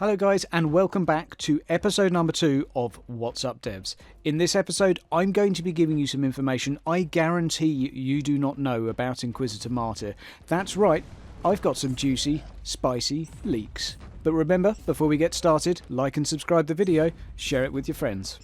Hello guys and welcome back to episode number 2 of What's Up Devs. In this episode I'm going to be giving you some information I guarantee you do not know about Inquisitor Martyr. That's right, I've got some juicy, spicy leaks. But remember, before we get started, like and subscribe the video, share it with your friends.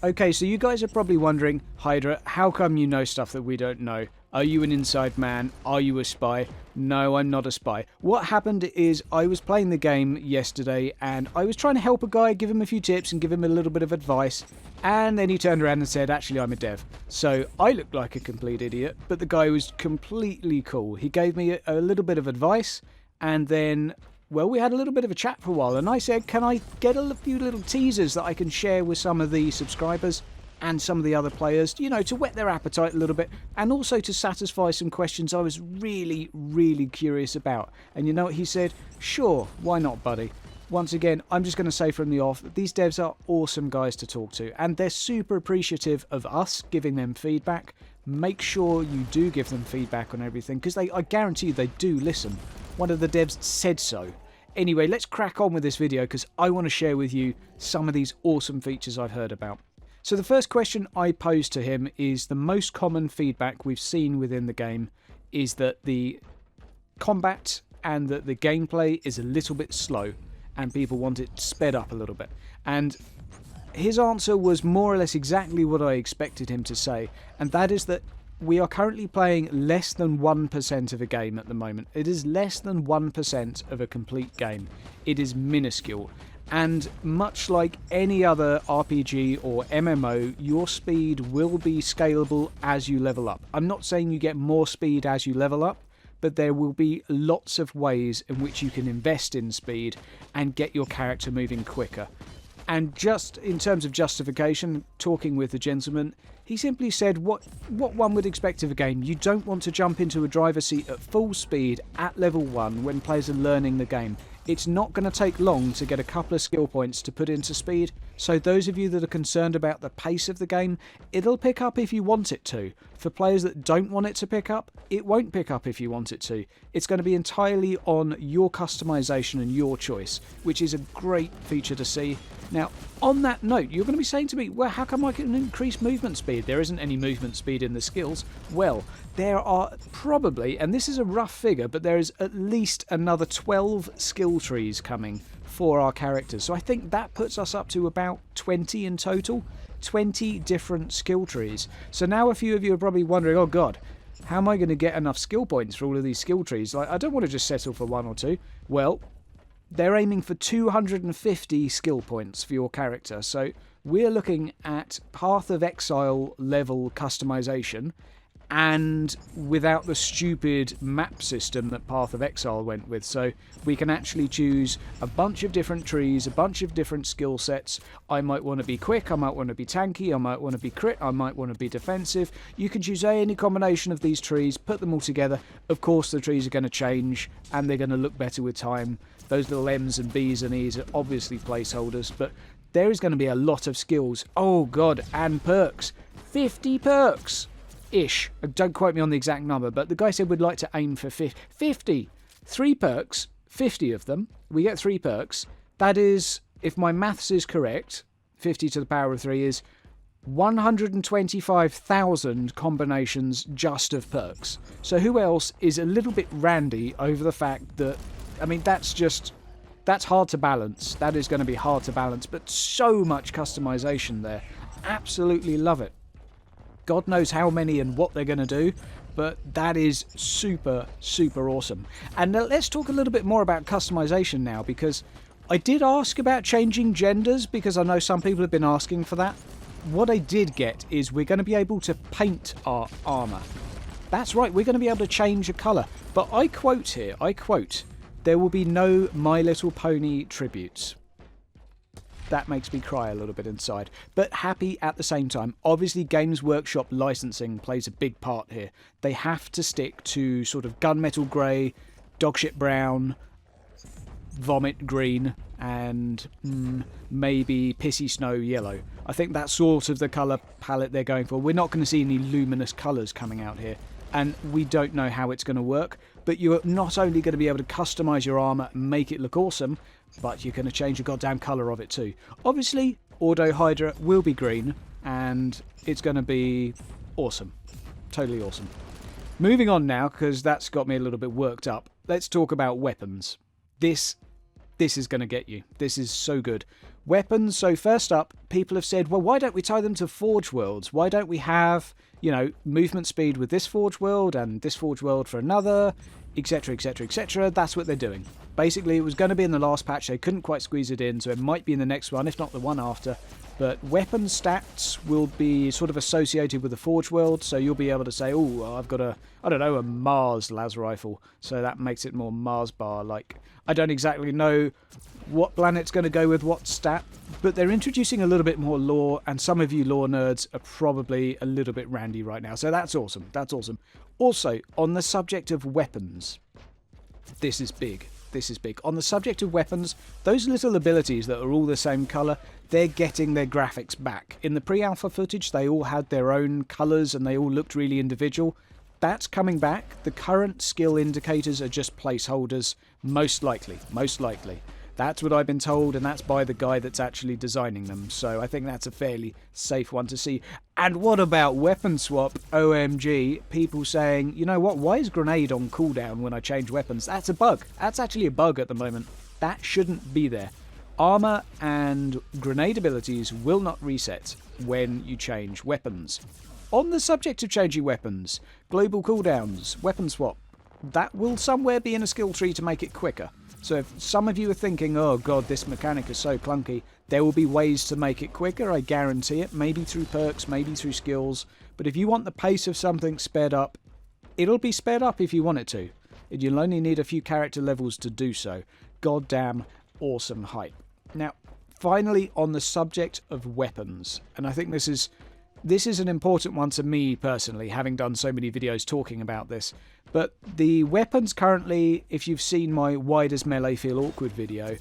Okay, so you guys are probably wondering, Hydra, how come you know stuff that we don't know? Are you an inside man? Are you a spy? No, I'm not a spy. What happened is I was playing the game yesterday and I was trying to help a guy, give him a few tips and give him a little bit of advice. And then he turned around and said, actually, I'm a dev. So I looked like a complete idiot, but the guy was completely cool. He gave me a little bit of advice and then... well, we had a little bit of a chat for a while, and I said, can I get a few little teasers that I can share with some of the subscribers and some of the other players, you know, to whet their appetite a little bit, and also to satisfy some questions I was really, really curious about. And you know what he said? Sure, why not, buddy? Once again, I'm just going to say from the off, these devs are awesome guys to talk to, and they're super appreciative of us giving them feedback. Make sure you do give them feedback on everything, because I guarantee you they do listen. One of the devs said so. Anyway, let's crack on with this video because I want to share with you some of these awesome features I've heard about. So the first question I posed to him is the most common feedback we've seen within the game is that the combat and that the gameplay is a little bit slow and people want it sped up a little bit. And his answer was more or less exactly what I expected him to say, and that is that we are currently playing less than 1% of a game at the moment. It is less than 1% of a complete game. It is minuscule. And much like any other RPG or MMO, your speed will be scalable as you level up. I'm not saying you get more speed as you level up, but there will be lots of ways in which you can invest in speed and get your character moving quicker. And just in terms of justification, talking with the gentleman, he simply said what one would expect of a game. You don't want to jump into a driver's seat at full speed at level 1 when players are learning the game. It's not going to take long to get a couple of skill points to put into speed, so those of you that are concerned about the pace of the game, it'll pick up if you want it to. For players that don't want it to pick up, it won't pick up if you want it to. It's going to be entirely on your customization and your choice, which is a great feature to see. Now, on that note, you're going to be saying to me, well, how come I can increase movement speed? There isn't any movement speed in the skills. Well, there are probably, and this is a rough figure, but there is at least another 12 skill trees coming for our characters. So I think that puts us up to about 20 in total, 20 different skill trees. So now a few of you are probably wondering, oh God, how am I going to get enough skill points for all of these skill trees? Like, I don't want to just settle for 1 or 2. Well, they're aiming for 250 skill points for your character. So we're looking at Path of Exile level customization, and without the stupid map system that Path of Exile went with. So we can actually choose a bunch of different trees, a bunch of different skill sets. I might want to be quick, I might want to be tanky, I might want to be crit, I might want to be defensive. You can choose any combination of these trees, put them all together. Of course the trees are going to change and they're going to look better with time. Those little M's and B's and E's are obviously placeholders, but there is going to be a lot of skills. Oh God, and perks. 50 perks! Ish. Don't quote me on the exact number, but the guy said we'd like to aim for 50. 3 perks, 50 of them. We get 3 perks. That is, if my maths is correct, 50 to the power of 3 is 125,000 combinations just of perks. So who else is a little bit randy over the fact that, I mean, that's hard to balance. That is going to be hard to balance, but so much customization there. Absolutely love it. God knows how many and what they're going to do, but that is super, super awesome. And let's talk a little bit more about customization now, because I did ask about changing genders, because I know some people have been asking for that. What I did get is we're going to be able to paint our armour. That's right, we're going to be able to change a colour. But I quote here, there will be no My Little Pony tributes. That makes me cry a little bit inside, but happy at the same time. Obviously, Games Workshop licensing plays a big part here. They have to stick to sort of gunmetal grey, dogshit brown, vomit green, and maybe pissy snow yellow. I think that's sort of the colour palette they're going for. We're not going to see any luminous colours coming out here, and we don't know how it's going to work, but you're not only going to be able to customise your armour and make it look awesome, but you're going to change the goddamn colour of it too. Obviously, Auto Hydra will be green, and it's going to be awesome. Totally awesome. Moving on now, because that's got me a little bit worked up, let's talk about weapons. This is going to get you. This is so good. Weapons, so first up, people have said, well, why don't we tie them to Forge Worlds? Why don't we have, you know, movement speed with this Forge World and this Forge World for another, etc, etc, etc. That's what they're doing. Basically, it was going to be in the last patch. They couldn't quite squeeze it in, so it might be in the next one, if not the one after. But weapon stats will be sort of associated with the Forge World, so you'll be able to say, oh, I've got a, I don't know, a Mars las rifle, so that makes it more Mars bar-like. I don't exactly know what planet's going to go with what stat, but they're introducing a little bit more lore, and some of you lore nerds are probably a little bit randy right now, so that's awesome. That's awesome. Also, on the subject of weapons, this is big. This is big. On the subject of weapons, those little abilities that are all the same colour, they're getting their graphics back. In the pre-alpha footage, they all had their own colours and they all looked really individual. That's coming back. The current skill indicators are just placeholders, most likely. Most likely. That's what I've been told, and that's by the guy that's actually designing them. So I think that's a fairly safe one to see. And what about weapon swap? OMG. People saying, you know what, why is grenade on cooldown when I change weapons? That's a bug. That's actually a bug at the moment. That shouldn't be there. Armor and grenade abilities will not reset when you change weapons. On the subject of changing weapons, global cooldowns, weapon swap, that will somewhere be in a skill tree to make it quicker. So if some of you are thinking, oh god, this mechanic is so clunky, there will be ways to make it quicker, I guarantee it. Maybe through perks, maybe through skills. But if you want the pace of something sped up, it'll be sped up if you want it to. You'll only need a few character levels to do so. Goddamn awesome hype. Now, finally, on the subject of weapons, and I think this is an important one to me personally, having done so many videos talking about this. But the weapons currently, if you've seen my Why Does Melee Feel Awkward video,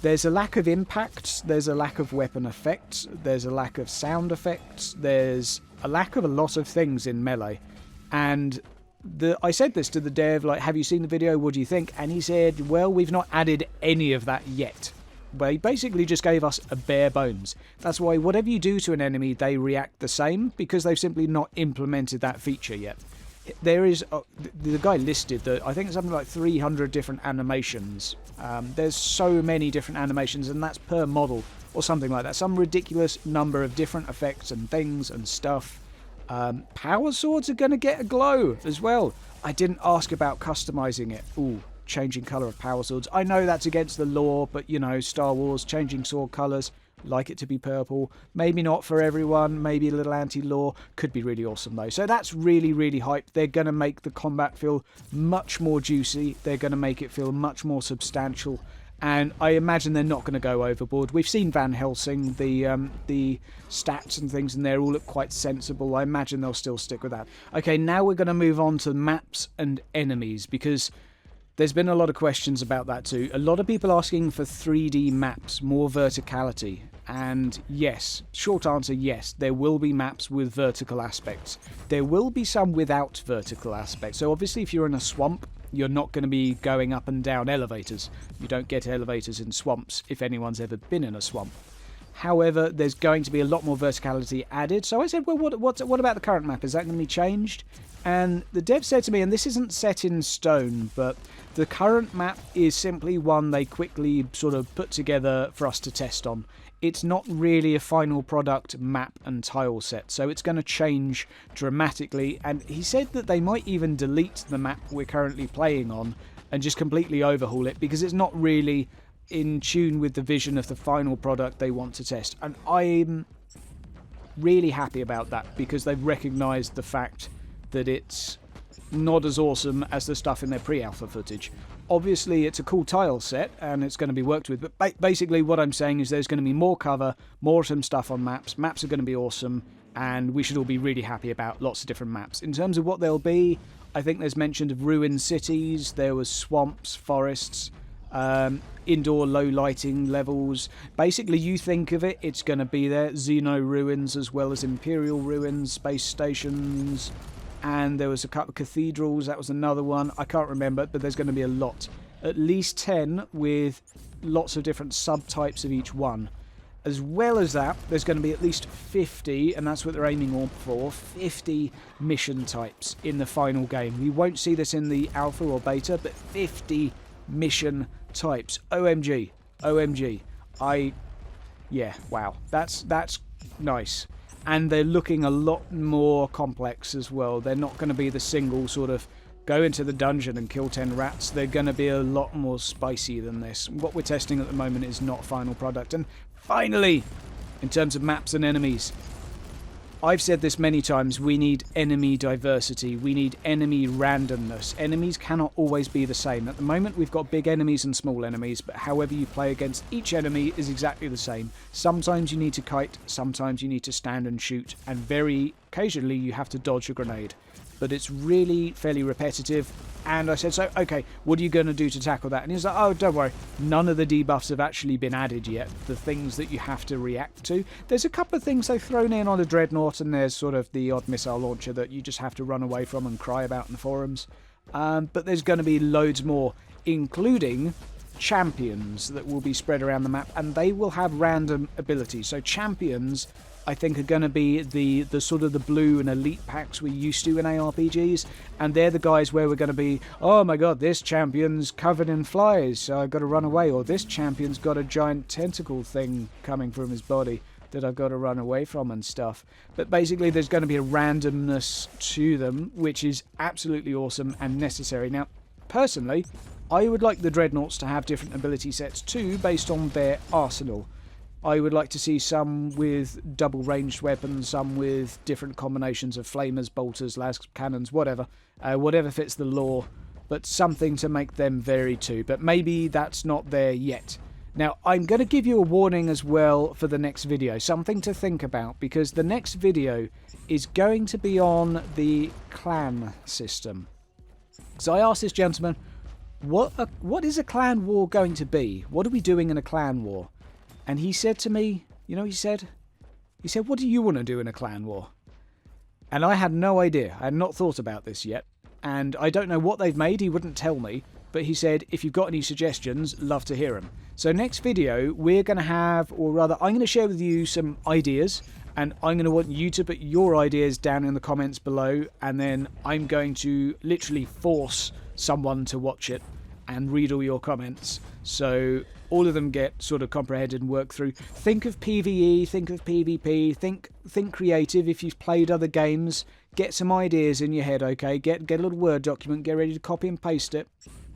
there's a lack of impacts, there's a lack of weapon effects, there's a lack of sound effects, there's a lack of a lot of things in Melee. And I said this to the dev, like, have you seen the video, what do you think? And he said, well, we've not added any of that yet. But he basically just gave us a bare bones. That's why whatever you do to an enemy, they react the same, because they've simply not implemented that feature yet. There is, the guy listed that, I think it's something like 300 different animations. There's so many different animations, and that's per model, or something like that. Some ridiculous number of different effects and things and stuff. Power swords are going to get a glow as well. I didn't ask about customizing it. Ooh. Changing colour of power swords. I know that's against the law, but you know, Star Wars, changing sword colours, like it to be purple. Maybe not for everyone, maybe a little anti-law. Could be really awesome though. So that's really, really hyped. They're going to make the combat feel much more juicy. They're going to make it feel much more substantial. And I imagine they're not going to go overboard. We've seen Van Helsing, the stats and things, and they all look quite sensible. I imagine they'll still stick with that. Okay, now we're going to move on to maps and enemies, because there's been a lot of questions about that too. A lot of people asking for 3D maps, more verticality. And yes, short answer, yes, there will be maps with vertical aspects. There will be some without vertical aspects. So obviously if you're in a swamp, you're not going to be going up and down elevators. You don't get elevators in swamps if anyone's ever been in a swamp. However, there's going to be a lot more verticality added. So I said, well, what about the current map? Is that going to be changed? And the dev said to me, and this isn't set in stone, but the current map is simply one they quickly sort of put together for us to test on. It's not really a final product map and tile set, so it's going to change dramatically. And he said that they might even delete the map we're currently playing on and just completely overhaul it, because it's not really in tune with the vision of the final product they want to test. And I'm really happy about that, because they've recognised the fact that it's not as awesome as the stuff in their pre-alpha footage. Obviously it's a cool tile set and it's going to be worked with, but basically what I'm saying is there's going to be more cover, more awesome stuff on maps. Maps are going to be awesome, and we should all be really happy about lots of different maps. In terms of what they'll be, I think there's mention of ruined cities, there was swamps, forests, Indoor low lighting levels. Basically, you think of it, it's going to be there. Xeno ruins as well as Imperial ruins, space stations, and there was a couple of cathedrals. That was another one. I can't remember, but there's going to be a lot. At least 10 with lots of different subtypes of each one. As well as that, there's going to be at least 50, and that's what they're aiming for, 50 mission types in the final game. We won't see this in the alpha or beta, but 50 mission types. OMG. OMG. Yeah, wow. That's nice. And they're looking a lot more complex as well. They're not going to be the single sort of go into the dungeon and kill 10 rats. They're going to be a lot more spicy than this. What we're testing at the moment is not final product. And finally, in terms of maps and enemies, I've said this many times, we need enemy diversity. We need enemy randomness. Enemies cannot always be the same. At the moment, we've got big enemies and small enemies, but however you play against each enemy is exactly the same. Sometimes you need to kite, sometimes you need to stand and shoot, and very occasionally you have to dodge a grenade. But it's really fairly repetitive. And I said, so, okay, what are you going to do to tackle that? And he's like, oh, don't worry. None of the debuffs have actually been added yet. The things that you have to react to. There's a couple of things they've thrown in on the Dreadnought, and there's sort of the odd missile launcher that you just have to run away from and cry about in the forums. But there's going to be loads more, including champions that will be spread around the map, and they will have random abilities. So champions, I think, are going to be the sort of the blue and elite packs we're used to in ARPGs, and they're the guys where we're going to be, oh my god, this champion's covered in flies, so I've got to run away, or this champion's got a giant tentacle thing coming from his body that I've got to run away from and stuff. But basically there's going to be a randomness to them, which is absolutely awesome and necessary. Now, personally, I would like the Dreadnoughts to have different ability sets too, based on their arsenal. I would like to see some with double ranged weapons, some with different combinations of flamers, bolters, las cannons, whatever. Whatever fits the lore, but something to make them vary too. But maybe that's not there yet. Now, I'm going to give you a warning as well for the next video, something to think about, because the next video is going to be on the clan system. So I asked this gentleman, what is a clan war going to be? What are we doing in a clan war? And he said to me, you know, he said, what do you want to do in a clan war? And I had no idea. I had not thought about this yet. And I don't know what they've made. He wouldn't tell me. But he said, if you've got any suggestions, love to hear them. So next video, we're going to have, or rather, I'm going to share with you some ideas. And I'm going to want you to put your ideas down in the comments below. And then I'm going to literally force someone to watch it and read all your comments. So all of them get sort of comprehended and worked through. Think of PvE, think of PvP, think creative. If you've played other games, get some ideas in your head, okay? Get a little Word document, get ready to copy and paste it.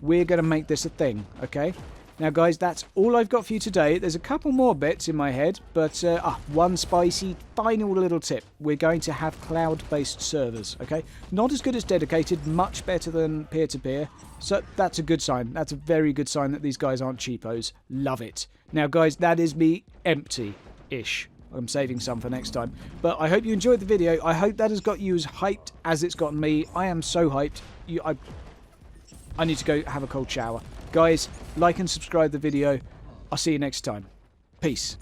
We're going to make this a thing, okay? Now, guys, that's all I've got for you today. There's a couple more bits in my head, but one spicy final little tip. We're going to have cloud-based servers, okay? Not as good as dedicated, much better than peer-to-peer. So that's a good sign. That's a very good sign that these guys aren't cheapos. Love it. Now, guys, that is me empty-ish. I'm saving some for next time. But I hope you enjoyed the video. I hope that has got you as hyped as it's gotten me. I am so hyped. I need to go have a cold shower. Guys, like and subscribe the video. I'll see you next time. Peace.